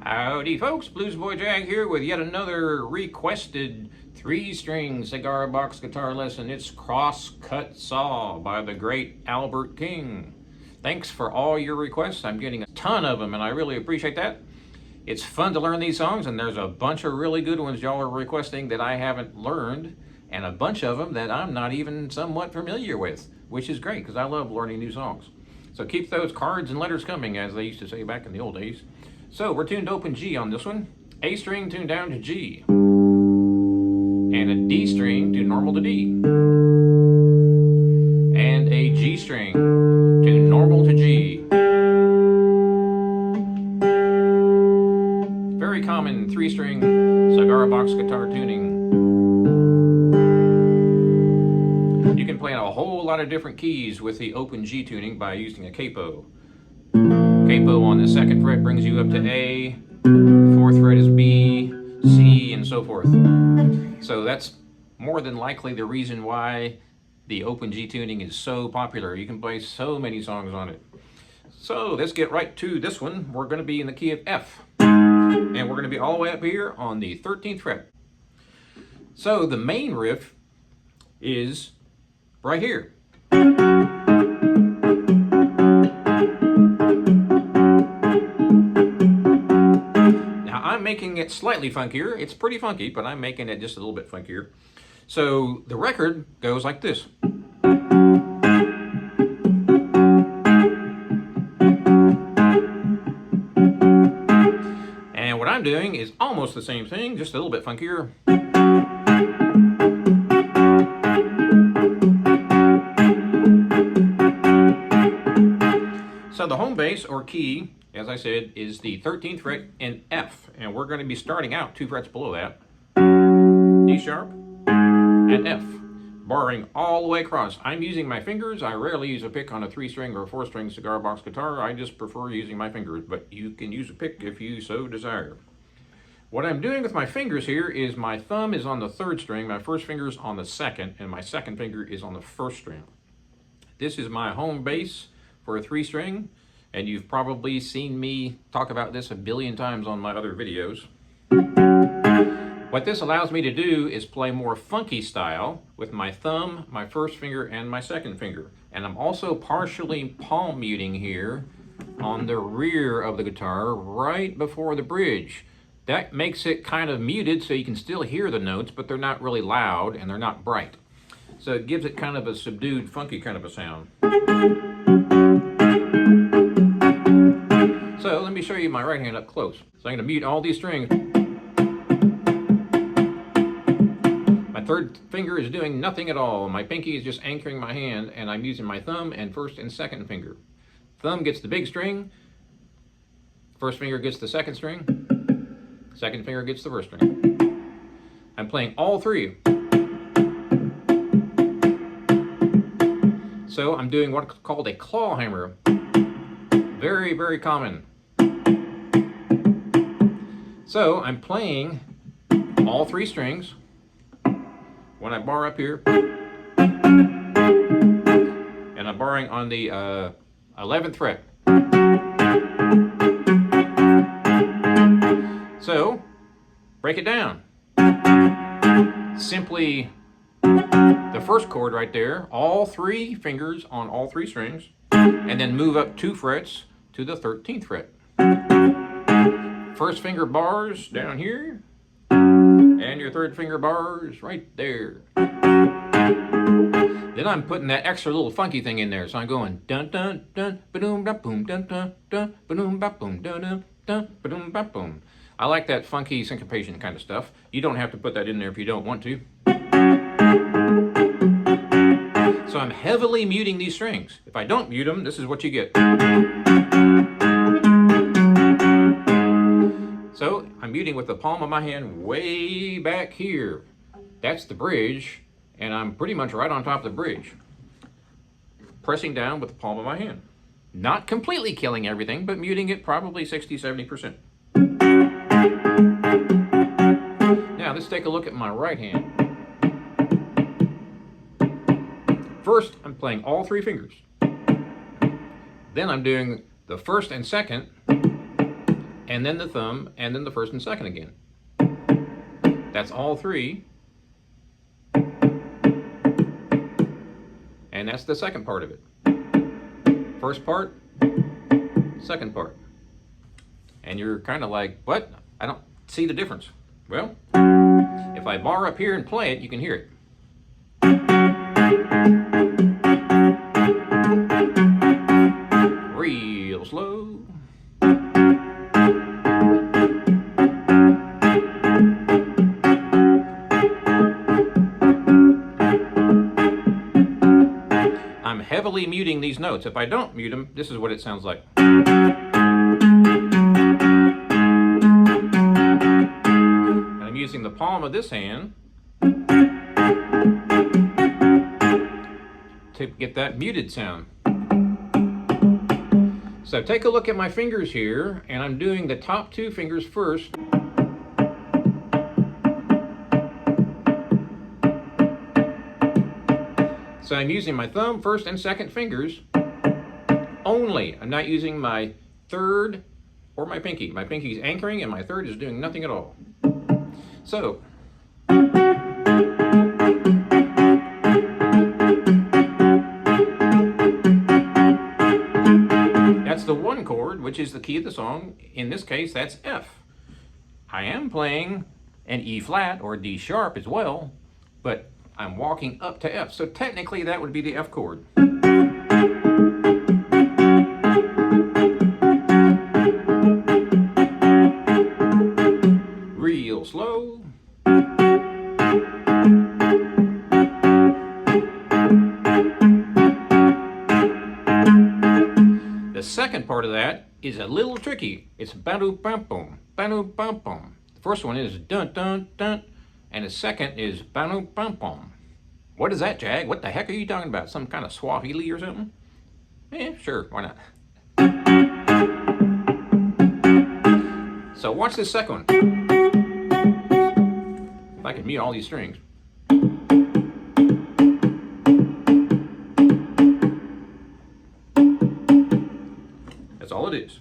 Howdy folks, Bluesboyjag here with yet another requested 3-string cigar box guitar lesson. It's Crosscut Saw by the great Albert King. Thanks for all your requests. I'm getting a ton of them and I really appreciate that. It's fun to learn these songs, and there's a bunch of really good ones y'all are requesting that I haven't learned, and a bunch of them that I'm not even somewhat familiar with, which is great because I love learning new songs. So keep those cards and letters coming, as they used to say back in the old days. So we're tuned to open G on this one. A string tuned down to G. And a D string tuned normal to D. And a G string tuned normal to G. Very common 3-string cigar box guitar tuning. You can play in a whole lot of different keys with the open G tuning by using a capo. Capo on the 2nd fret brings you up to A, 4th fret is B, C, and so forth. So that's more than likely the reason why the open G tuning is so popular. You can play so many songs on it. So let's get right to this one. We're going to be in the key of F, and we're going to be all the way up here on the 13th fret. So the main riff is right here. I'm making it slightly funkier. It's pretty funky, but I'm making it just a little bit funkier. So the record goes like this. And what I'm doing is almost the same thing, just a little bit funkier. So the home bass or key, as I said, is the 13th fret in F, and we're going to be starting out 2 frets below that, D sharp and F, barring all the way across. I'm using my fingers. I rarely use a pick on a 3-string or a 4-string cigar box guitar. I just prefer using my fingers, but you can use a pick if you so desire. What I'm doing with my fingers here is my thumb is on the 3rd string, my 1st finger is on the 2nd, and my 2nd finger is on the 1st string. This is my home bass for a 3-string. And you've probably seen me talk about this a billion times on my other videos. What this allows me to do is play more funky style with my thumb, my 1st finger, and my 2nd finger. And I'm also partially palm muting here on the rear of the guitar right before the bridge. That makes it kind of muted so you can still hear the notes, but they're not really loud and they're not bright. So it gives it kind of a subdued, funky kind of a sound. So let me show you my right hand up close. So I'm going to mute all these strings. My 3rd finger is doing nothing at all. My pinky is just anchoring my hand, and I'm using my thumb and 1st and 2nd finger. Thumb gets the big string. 1st finger gets the 2nd string. 2nd finger gets the 1st string. I'm playing all 3. So I'm doing what's called a claw hammer. Very, very common. So I'm playing all 3 strings when I bar up here, and I'm barring on the 11th fret. So break it down. Simply the 1st chord right there, all 3 fingers on all 3 strings, and then move up 2 frets to the 13th fret. 1st finger bars down here, and your 3rd finger bars right there. Then I'm putting that extra little funky thing in there, so I'm going dun dun dun ba-doom ba boom dun dun dun ba-doom ba boom dun dun dun ba-doom ba boom. I like that funky syncopation kind of stuff. You don't have to put that in there if you don't want to. So I'm heavily muting these strings. If I don't mute them, this is what you get. So I'm muting with the palm of my hand way back here. That's the bridge, and I'm pretty much right on top of the bridge. Pressing down with the palm of my hand. Not completely killing everything, but muting it probably 60–70%. Now let's take a look at my right hand. First, I'm playing all 3 fingers. Then I'm doing the first and second, and then the thumb, and then the first and second again. That's all three. And that's the second part of it. First part, second part. And you're kind of like, what? I don't see the difference. Well, if I bar up here and play it, you can hear it. Real slow. I'm heavily muting these notes. If I don't mute them, this is what it sounds like. And I'm using the palm of this hand to get that muted sound. So take a look at my fingers here, and I'm doing the top two fingers first. So I'm using my thumb, first and second fingers only. I'm not using my third or my pinky. My pinky is anchoring and my third is doing nothing at all. So that's the one chord, which is the key of the song. In this case, that's F. I am playing an E flat or D sharp as well, but I'm walking up to F, so technically that would be the F chord. Real slow. The second part of that is a little tricky. It's ba-do-bum-bum, ba-do-bum-bum. The first one is dun-dun-dun, and the second is ba-do-bum-bum. What is that, Jag? What the heck are you talking about? Some kind of Swahili or something? Eh, sure, why not? So watch this second one. If I can mute all these strings. That's all it is.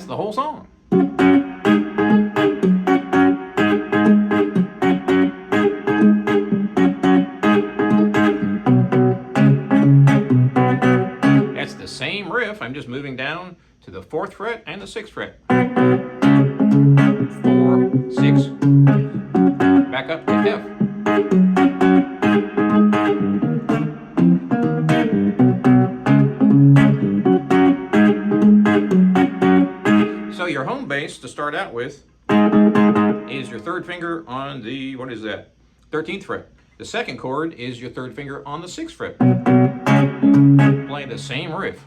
The whole song. That's the same riff. I'm just moving down to the 4th fret and the 6th fret. 4, 6, back up to F. So your home bass to start out with is your 3rd finger on the, what is that, 13th fret. The second chord is your 3rd finger on the 6th fret. Play the same riff.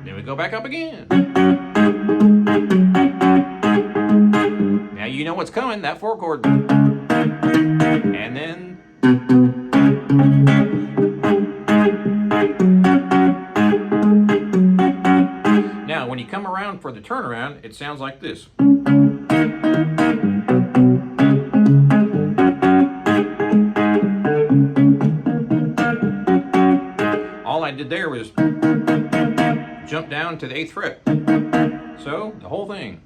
Then we go back up again. Now you know what's coming, that 4 chord. And then now, when you come around for the turnaround, it sounds like this. All I did there was jump down to the 8th fret. So, the whole thing.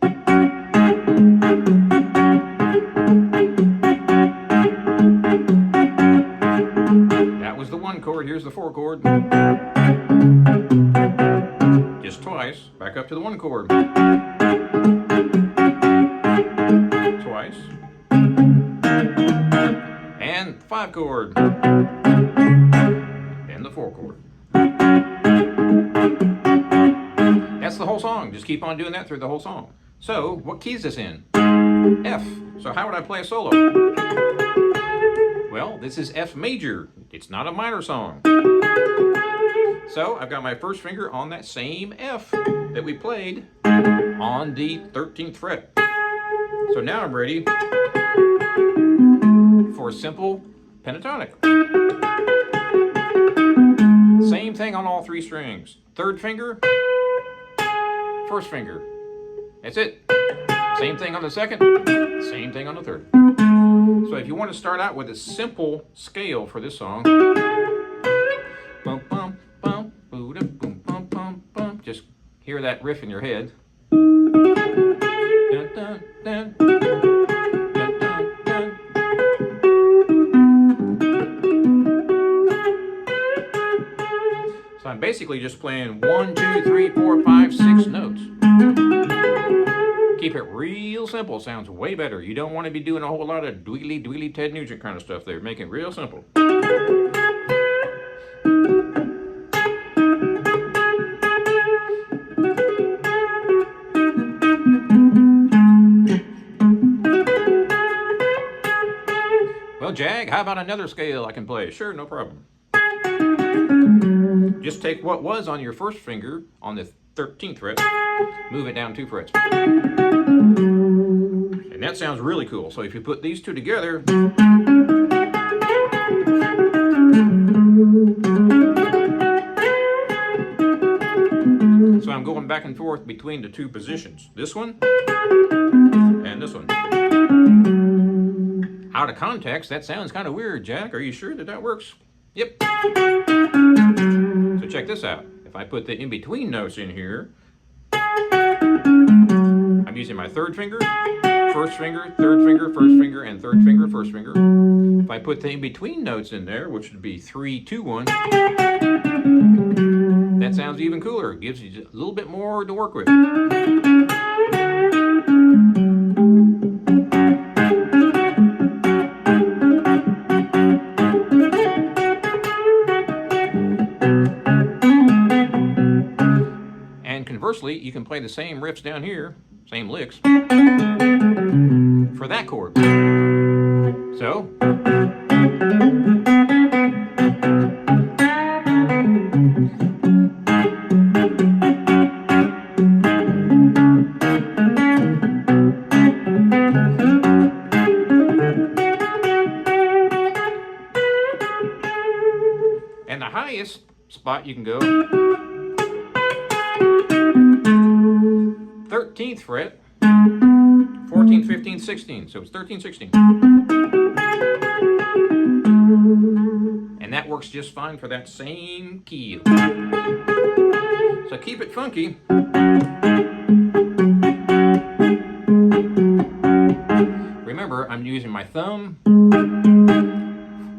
That was the 1 chord, here's the 4 chord. Just twice, back up to the 1 chord. Twice. And 5 chord. And the 4 chord. That's the whole song. Just keep on doing that through the whole song. So, what key is this in? F. So how would I play a solo? Well, this is F major. It's not a minor song. So I've got my first finger on that same F that we played on the 13th fret. So now I'm ready for a simple pentatonic. Same thing on all three strings. Third finger, first finger. That's it. Same thing on the second, same thing on the third. So if you want to start out with a simple scale for this song, bum, bum, bum, boom, bum, bum, bum, just hear that riff in your head. Dun, dun, dun, dun, dun, dun. So I'm basically just playing 1, 2, 3, 4, 5, 6 notes. Keep it real simple. Sounds way better. You don't want to be doing a whole lot of dweely, dweely, Ted Nugent kind of stuff there. Make it real simple. Well, Jag, how about another scale I can play? Sure, no problem. Just take what was on your first finger on the 13th fret, move it down 2 frets. And that sounds really cool. So if you put these two together, so I'm going back and forth between the two positions. This one and this one. Out of context, that sounds kind of weird, Jack. Are you sure that that works? Yep. So check this out. If I put the in-between notes in here, I'm using my third finger, first finger, third finger, first finger, and third finger, first finger. If I put the in-between notes in there, which would be 3, 2, 1, that sounds even cooler. It gives you a little bit more to work with. Conversely, you can play the same riffs down here, same licks, for that chord. So, and the highest spot you can go, 13th fret, 14th, 15th, 16th. So it's 13, 16. And that works just fine for that same key. So keep it funky. Remember, I'm using my thumb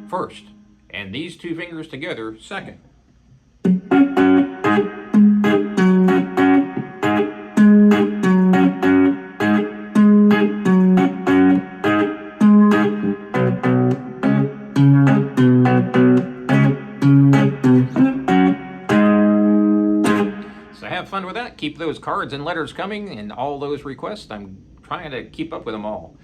first, and these two fingers together second. Have fun with that. Keep those cards and letters coming and all those requests. I'm trying to keep up with them all.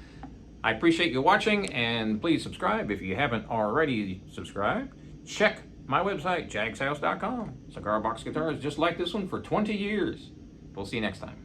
I appreciate you watching, and please subscribe if you haven't already subscribed. Check my website, jagshouse.com. Cigar box guitars just like this one for 20 years. We'll see you next time.